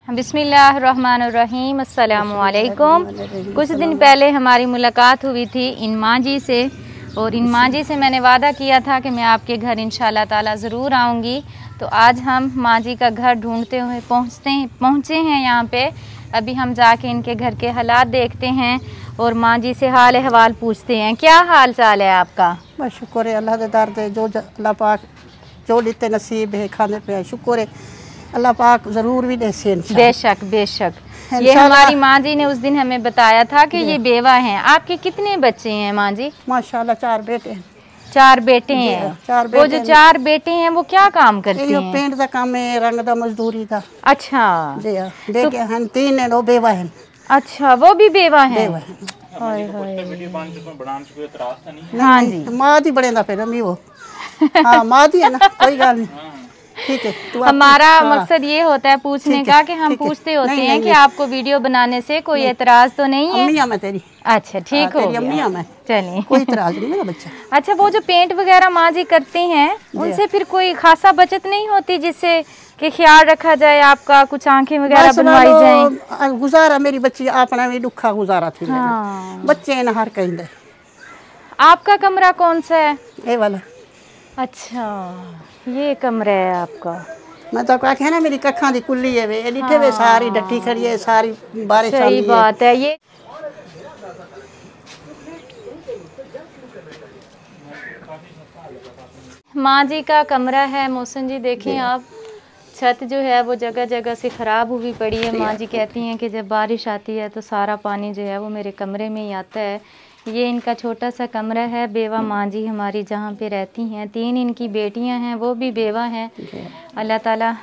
बिस्मिल्लाहिर्रहमानिर्रहीम, अस्सलामुअलैकुम। कुछ दिन पहले हमारी मुलाकात हुई थी इन माँ जी से, और इन माँ जी से मैंने वादा किया था कि मैं आपके घर इंशाल्लाह ताला ज़रूर आऊँगी। तो आज हम माँ जी का घर ढूंढते हुए पहुँचे हैं यहाँ पे। अभी हम जाके इनके घर के हालात देखते हैं और माँ जी से हाल अहवाल पूछते हैं। क्या हाल चाल है आपका? बस शुक्र है अल्लाह के दर दे, जो अल्लाह पाक जो लिते नसीब है खाने पे शुक्र है, अल्लाह पाक ज़रूर भी दे से। बेशक बेशक। ये हमारी माँ जी ने उस दिन हमें बताया था कि ये बेवा हैं। आपके कितने बच्चे हैं माँ जी? माशाल्लाह 4 बेटे हैं। 4 बेटे हैं। वो जो 4 बेटे हैं वो क्या काम करते हैं? पेंट का काम है, रंग का मजदूरी का। अच्छा जी हाँ, बेटे हैं 3 हैं, 2 बेवा हैं। अच्छा, वो भी बेवा हैं। हाँ जी, माँ दी बड़े ना फिर अम्मी वो। हाँ माँ दी है ना, कोई गल नहीं। ठीक है, हमारा मकसद ये होता है पूछने का कि हम पूछते होते हैं कि आपको वीडियो बनाने से कोई एतराज तो नहीं है? अम्मियाँ मैं तेरी। अच्छा ठीक हो अम्मियाँ मैं। चलिए, कोई एतराज नहीं मेरा बच्चा। अच्छा, वो जो पेंट वगैरह माँ जी करते हैं उनसे फिर कोई खासा बचत नहीं होती जिससे कि ख्याल रखा जाए आपका, कुछ आंखें वगैरह बनवाई जाए? गुजारा मेरी बच्ची अपना भी दुखा गुजारा थी। हाँ। बच्चे न हर कहीं दे। आपका कमरा कौन सा है? ये वाला। अच्छा, ये कमरा है आपका। मैं तो कहा है ना, मेरी कखा दी कुल्ली है वे लिखे वे सारी डट्टी खड़ी है, सारी बारिश आ रही है। सही बात है। ये माँ जी का कमरा है। मोहसिन जी देखें आप, छत जो है वो जगह जगह से ख़राब हुई पड़ी है। माँ जी कहती हैं कि जब बारिश आती है तो सारा पानी जो है वो मेरे कमरे में ही आता है। ये इनका छोटा सा कमरा है। बेवा माँ जी हमारी जहाँ पे रहती हैं। 3 इनकी बेटियाँ हैं, वो भी बेवा हैं। अल्लाह ताला।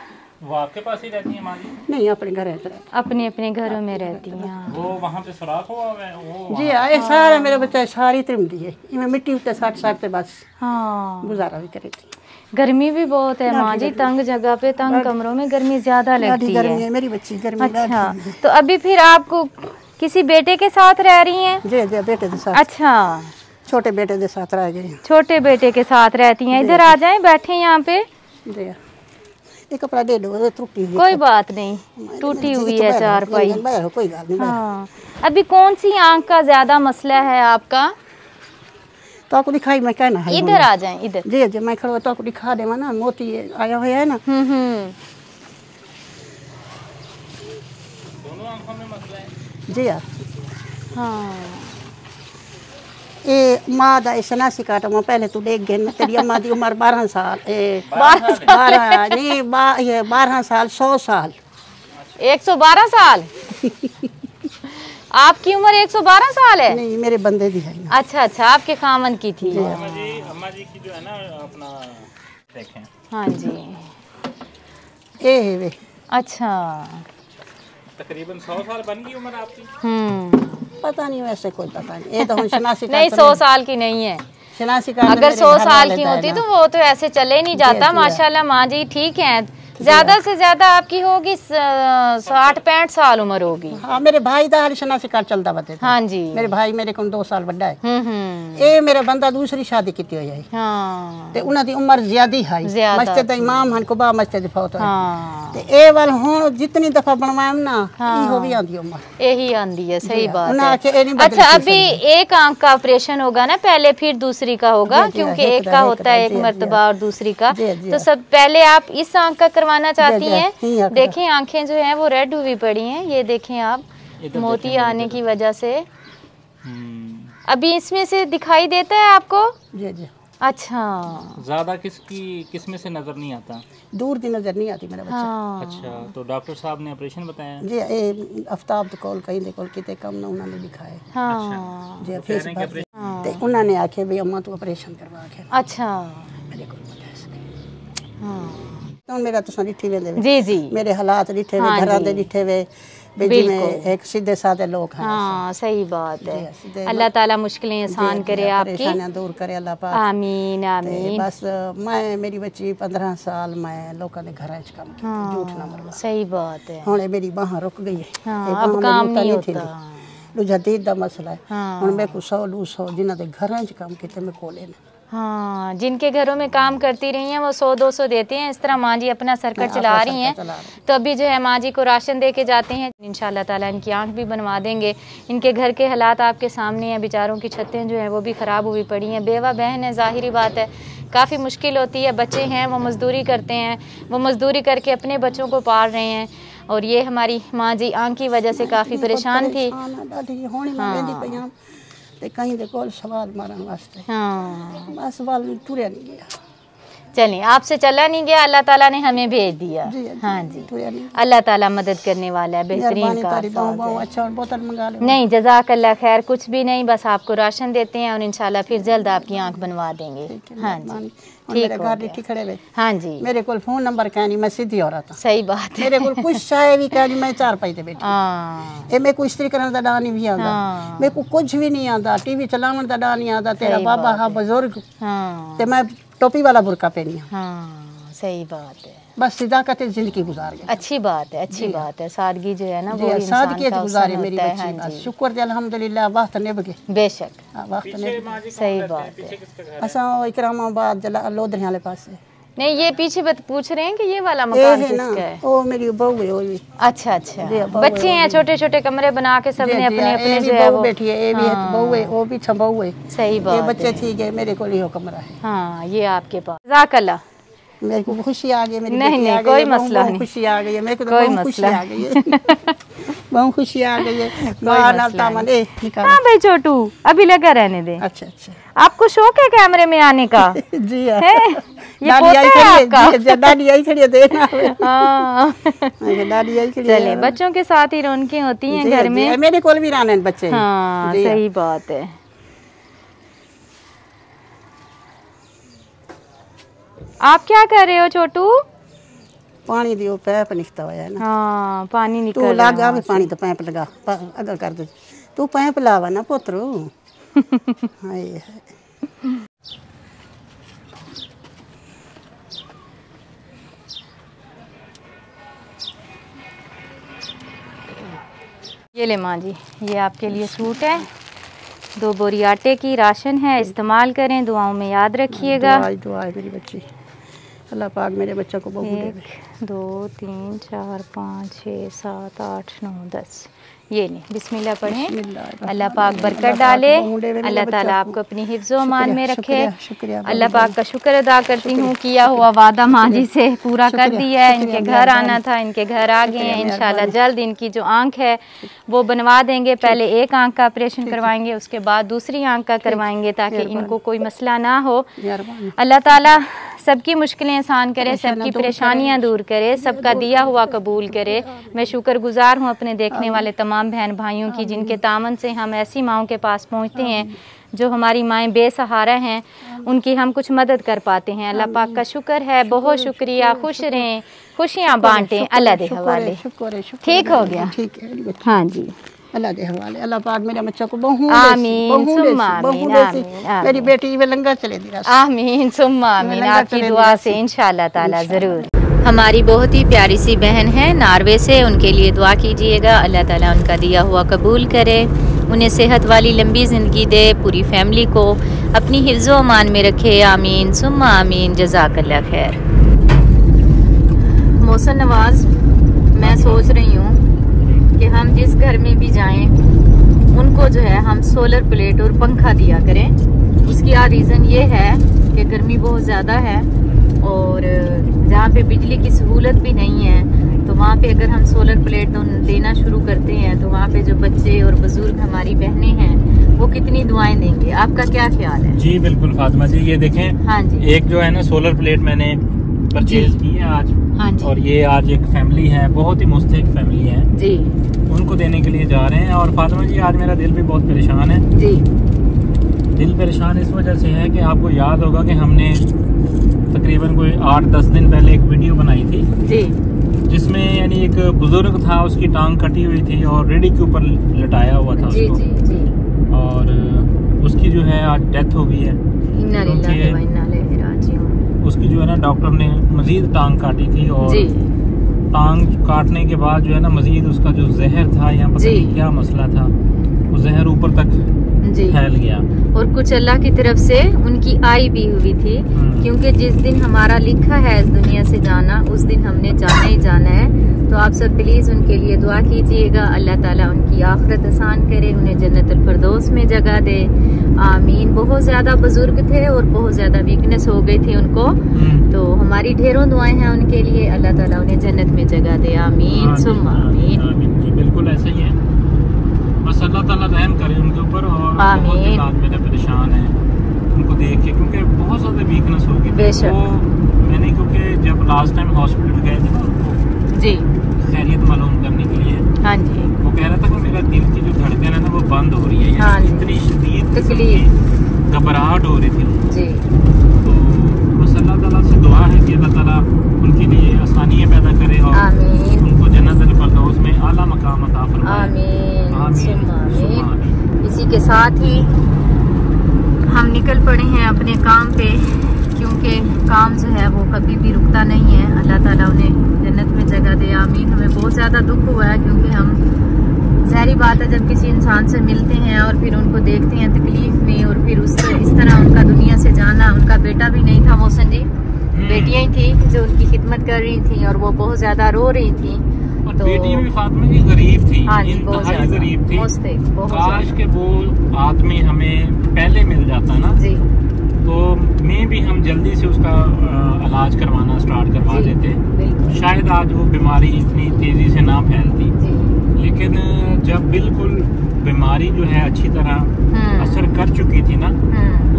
वो आपके पास ही रहती हैं माँ जी? नहीं, अपने घर रहते हैं। अपने अपने घरों में रहती हैं। वो वहाँ पे सुराख हुआ है वो? जी हाँ, ये सारा मेरे बच्चा सारी त्रिमदी है। इनमें मिट्टी उठते 60 से बस। हाँ, गुजारा भी करे थी। गर्मी भी बहुत है माँ जी, तंग जगह पे तंग कमरों में गर्मी ज्यादा लगती है। मेरी बच्ची गर्मी। अच्छा, तो अभी फिर आपको किसी बेटे के साथ रह रही हैं? जी जी, बेटे के साथ। अच्छा, छोटे बेटे के साथ रह गए। छोटे बेटे के साथ रहती हैं। इधर आ जाएं, बैठे यहाँ पे। जी, ये कपड़ा दे दो, टूटी हुई। कोई बात नहीं, टूटी हुई है चारपाई। कोई बात नहीं। हाँ, अभी कौन सी आंख का ज्यादा मसला है आपका? तो आपको दिखाई मैं कहना है। इधर आ जाएं, इधर। जी जी, मैं खड़ा तो आपको दिखा देवा ना, मोती आया हुआ है ना। दोनों आंखों में मसला है। जी हाँ। ये माँ दा शनासी काटा मैं पहले तू देख गए। तेरी अम्मा दी उम्र 12 साल। 12 नहीं, 12 साल 100 साल। 112 साल? आपकी उम्र 112 साल है? नहीं, मेरे बंदे दी है। अच्छा अच्छा, आपके खामन की थी। अम्मा जी की जो है ना अपना देखें। हाँ जी, ये है वे। अच्छा, तकरीबन 100 साल बन गई उम्र आपकी? पता नहीं, वैसे कोई पता नहीं। ये तो हम शनासी नहीं, 100 साल की नहीं है। शनासी अगर 100 साल की होती तो वो तो ऐसे चले नहीं जाता। माशाल्लाह माँ जी ठीक हैं। ज्यादा से ज्यादा आपकी होगी 60-65 साल उम्र होगी। हाँ, मेरे भाई दा हाल शनासी कार्ड चलता बते। हाँ जी, मेरे भाई मेरे को 2 साल बड़ा है। ये मेरा बंदा दूसरी शादी की हुई है। हाँ, ते उन्हां दी उम्र ज्यादा है। मस्जिद दा इमाम हन कुबा मस्जिद फौत है। हाँ, ते ए वाल हुन जितनी दफा बनवाएम ना ई हो भी आंदी उम्र यही आंदी है। सही बात है। अच्छा, अच्छा, अभी एक आंख का ऑपरेशन होगा ना पहले, फिर दूसरी का होगा, क्योंकि एक का होता है एक मर्तबा और दूसरी का। तो सब पहले आप इस आंख का करवाना चाहती हैं? देखें आंखें जो हैं वो रेड हुई पड़ी हैं। ये देखें आप, मोती आने की वजह से। अभी इसमें से दिखाई देता है आपको? जी जी। अच्छा, ज्यादा किस में से नजर नहीं आता? दूर दी नजर नहीं आती मेरा बच्चा। हाँ। अच्छा, तो डॉक्टर साहब ने ऑपरेशन बताया? जी, ए आफ्ताब तो कॉल कहीं देखो किते कम ना उन्होंने दिखाए। हाँ जी, फीस भर ते उन्होंने आखे भी अम्मा तू ऑपरेशन करवा के। अच्छा, मेरे को पता है। हाँ तो मेरा तो डिठे वे। जी जी, मेरे हालात डिठे वे, घरां दे डिठे वे। में एक सीधे साधे लोग हैं। हाँ सही बात है। अल्लाह ताला मुश्किलें आसान करे, आपकी परेशानियां दूर करे अल्लाह पाक। आमीन आमीन। बस मैं मेरी बच्ची 15 साल मैं लोगों के घर काम किया, झूठ ना मरवा। सही बात है। हुण मेरी बाह रुक गई है। हाँ, अब काम नहीं होता। दूजा दीद दा मसला है। हुण मैं को 100-200 जिन्हां दे घरां च काम कीते मैं कोले ना। हाँ, जिनके घरों में काम करती रही हैं वो 100-200 देते हैं, इस तरह माँ जी अपना सर्कल चला रही हैं। तो अभी जो है माँ जी को राशन दे के जाते हैं, इंशाल्लाह ताला इनकी आंख भी बनवा देंगे। इनके घर के हालात आपके सामने हैं, बेचारों की छतें जो है वो भी ख़राब हुई पड़ी हैं, बेवा बहन है, ज़ाहिरी बात है काफ़ी मुश्किल होती है। बच्चे हैं वो मज़दूरी करते हैं, वो मज़दूरी करके अपने बच्चों को पाल रहे हैं, और ये हमारी माँ जी आंख की वजह से काफ़ी परेशान थी। हाँ कहीं देखो सवाल मारने वास्ते, हाँ बस सवाल तुरे नहीं गया। चलिए, आपसे चला नहीं गया, अल्लाह ताला ने हमें भेज दिया। हाँ जी, अल्लाह ताला मदद करने वाला है, बेहतरीन कारसाज है। अच्छा बोतल मंगा लो। नहीं, जज़ाकल्लाह खैर, कुछ भी नहीं, बस आपको राशन देते हैं और इंशाल्लाह फिर जल्द आपकी आंख बनवा देंगे। हाँ जी, ठीक है। हाँ जी, मेरे को फोन नंबर कहनी, मैं सीधी हो रहा था। सही बात है। मेरे को कुछ चाहे भी कहनी, मैं 4 पैसे बैठी। ये मैं कुछ इस्त्री करने का डा नहीं भी आता, मेरे को कुछ भी नहीं आता, टीवी चलाने का डा नहीं आता। तेरा बाबा हा बुजुर्ग, ते मैं टोपी वाला बुरका पहनी। हाँ, सही बात है। बस सिदाकत जिंदगी गुजार गई। अच्छी बात है, अच्छी बात है। सादगी जो है ना वो सादगी गुजारी मेरी बच्ची, बस शुक्र है अल्हम्दुलिल्लाह। वक्त निभ गए, बेशक वक्त निभ, सही बात है। असा इकरामाबाद जला लोधरे वाले पास से। नहीं, ये पीछे पूछ रहे हैं कि ये वाला मकान किसका है? ओ मेरी बहू है, वो भी। अच्छा अच्छा, बच्चे हैं, छोटे छोटे कमरे बना के सबने अपने अपने जो है वो बैठी है। ये भी है बहू है, वो भी बहू है। सही बात। ये बच्चे ठीक है, मेरे को लियो कमरा है। हाँ, ये आपके पास। जज़ाकल्लाह, मेरे को खुशी आ गई। मेरी नहीं नहीं, कोई मसला नहीं, खुशी आ गई है मेरे को, कोई मसला आ गई है। बहुत खुशी आ गई है। हाँ भाई छोटू, अभी लगा रहने दे। अच्छा अच्छा, आपको शौक है कैमरे में आने का? जी है। ये पोता है आपका? दादी आई खड़ी है, देखना। हाँ, दादी आई खड़ी। चले, बच्चों के साथ ही रौनकें होती हैं घर में। मेरे कोल भी रहने बच्चे। हाँ, सही बात है। आप क्या कर रहे हो छोटू? पानी दियो, पैप निकलता हुआ है ना। हाँ, पानी निकल तू लगा भी पानी, तो पैप लगा अगर कर दे। तू पैप लावा ना पुत्रो। हाय ये ले माँ जी, ये आपके लिए सूट है, 2 बोरी आटे की राशन है, इस्तेमाल करें, दुआओं में याद रखिएगा। दुआ है मेरी बच्ची, अल्लाह पाक मेरे बच्चों को बहू दे। 1 2 3 4 5 6 7 8 9 10। ये नहीं, बिस्मिल्लाह पढ़ें। अल्लाह पाक बरकत डाले, अल्लाह ताला आपको अपनी हिफ्ज़ो अमान में रखे। अल्लाह पाक का शुक्र अदा करती हूँ, किया हुआ वादा माँ जी से पूरा कर दिया है। इनके घर आना था, इनके घर आ गए हैं। इंशाल्लाह जल्द इनकी जो आँख है वो बनवा देंगे। पहले एक आँख का ऑपरेशन करवाएंगे, उसके बाद दूसरी आँख का करवाएंगे, ताकि इनको कोई मसला ना हो। अल्लाह ताला सबकी मुश्किलें आसान करे, सबकी परेशानियां दूर करे, सबका दिया हुआ कबूल करे। मैं शुक्रगुजार हूँ अपने देखने वाले तमाम बहन भाइयों की, जिनके तामन से हम ऐसी माँओं के पास पहुँचते हैं जो हमारी माएँ बेसहारा हैं, उनकी हम कुछ मदद कर पाते हैं। अल्लाह पाक का शुक्र है, बहुत शुक्रिया। खुश रहें, खुशियाँ बांटें, अल्लाह दे हवाले। ठीक हो गया? हाँ जी, अल्लाह दे हवाले। अल्लाह पाक मेरे बच्चों को बहू आमीन सुम्मा आमीन, आमीन। मेरी बेटी में लंगर चले दी। आमीन सुम्मा आमीन, आपकी दुआ से इंशाल्लाह ताला ज़रूर। हमारी बहुत ही प्यारी सी बहन है नार्वे से, उनके लिए दुआ कीजिएगा, अल्लाह ताला उनका दिया हुआ कबूल करे, उन्हें सेहत वाली लंबी ज़िंदगी दे, पूरी फैमिली को अपनी हिफ्ज़ो अमान में रखे। आमीन सुम्मा आमीन, जज़ाकल्लाह खैर। मोहसिन नवाज़, मैं सोच रही हूँ कि हम जिस घर में भी जाएं उनको जो है हम सोलर प्लेट और पंखा दिया करें। उसकी रीज़न ये है कि गर्मी बहुत ज़्यादा है और जहाँ पे बिजली की सहूलत भी नहीं है, तो वहाँ पे अगर हम सोलर प्लेट देना शुरू करते हैं तो वहाँ पे जो बच्चे और बुजुर्ग हमारी बहनें हैं वो कितनी दुआएं देंगे। आपका क्या ख्याल है? जी बिल्कुल फातिमा जी, ये देखें। हाँ जी, एक जो है ना सोलर प्लेट मैंने परचेज की है आज। हाँ जी, और ये आज एक फैमिली है, बहुत ही मुस्तहिक फैमिली है जी, उनको देने के लिए जा रहे हैं। और फातिमा जी आज मेरा दिल भी बहुत परेशान है जी। दिल परेशान इस वजह से है कि आपको याद होगा कि हमने तकरीबन कोई 8-10 दिन पहले एक वीडियो बनाई थी जी, जिसमें यानी एक बुजुर्ग था, उसकी टांग कटी हुई थी और रेडी के ऊपर लटाया हुआ था जी, उसको। जी, जी। और उसकी जो है आज डेथ हो गई है। उसकी जो है ना डॉक्टर ने मजीद टांग काटी थी और जी, टांग काटने के बाद जो है ना मजीद उसका जो जहर था या पता नहीं क्या मसला था, वो जहर ऊपर तक जी फैल गया। और कुछ अल्लाह की तरफ से उनकी आई भी हुई थी, क्योंकि जिस दिन हमारा लिखा है इस दुनिया से जाना, उस दिन हमने जाना ही जाना है। तो आप सब प्लीज़ उनके लिए दुआ कीजिएगा, अल्लाह ताला उनकी आखिरत आसान करे, उन्हें जन्नतुल फिरदौस में जगह दे, आमीन। बहुत ज़्यादा बुजुर्ग थे और बहुत ज़्यादा वीकनेस हो गई थी उनको, तो हमारी ढेरों दुआएं हैं उनके लिए, अल्लाह ताला उन्हें जन्नत में जगह दे, आमीन सुम्मा आमीन। जी बिल्कुल ऐसा ही है, बस अल्लाह ताला रहम करे उनके ऊपर। और बहुत दिमाग मेरा परेशान है उनको देख के, क्योंकि बहुत ज़्यादा वीकनेस हो गई। तो मैंने, क्योंकि जब लास्ट टाइम हॉस्पिटल गए थे ना उनको जी खैरियत मालूम करने के लिए, हाँ जी, वो कह रहा था कि मेरा दिल की जो धड़कन है ना वो बंद हो रही है, हाँ, इतनी शदीद तकलीफ, घबराहट हो रही थी जी। तो बस अल्लाह ताला से दुआ है कि अल्लाह ताला उनके लिए आसानियाँ पैदा करे और उनको जन्नतुल फिरदौस में आला मकाम अता फरमाए, आमीन आमीन। इसी के साथ ही हम निकल पड़े हैं अपने काम पे, क्योंकि काम जो है वो कभी भी रुकता नहीं है। अल्लाह ताला उन्हें जन्नत में जगह दे, आमीन। हमें बहुत ज़्यादा दुख हुआ है, क्योंकि हम, ज़ाहिर बात है, जब किसी इंसान से मिलते हैं और फिर उनको देखते हैं तकलीफ में, और फिर इस तरह उनका दुनिया से जाना। उनका बेटा भी नहीं था मोहसिन जी, बेटियाँ ही थी जो उनकी खिदमत कर रही थी, और वो बहुत ज़्यादा रो रही थी। तो बेटी भी फातिमा की गरीब थी, हाँ, इंतहाई गरीब थी। काश के वो आदमी हमें पहले मिल जाता ना जी, तो मैं भी हम जल्दी से उसका इलाज करवाना स्टार्ट करवा देते, शायद आज वो बीमारी इतनी तेजी से ना फैलती। लेकिन जब बिल्कुल बीमारी जो है अच्छी तरह असर कर चुकी थी ना,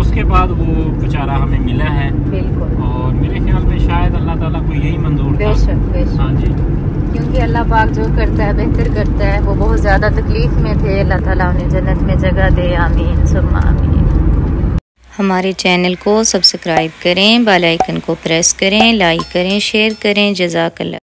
उसके बाद वो बेचारा हमें मिला है। और मेरे ख्याल में शायद अल्लाह ताला को यही मंजूर था। हाँ जी, क्योंकि अल्लाह पाक जो करता है बेहतर करता है। वो बहुत ज़्यादा तकलीफ में थे, अल्लाह ताला उन्हें जन्नत में जगह दे, आमीन सुम्मा आमीन। हमारे चैनल को सब्सक्राइब करें, बेल आइकन को प्रेस करें, लाइक करें, शेयर करें। जज़ाकल्लाह।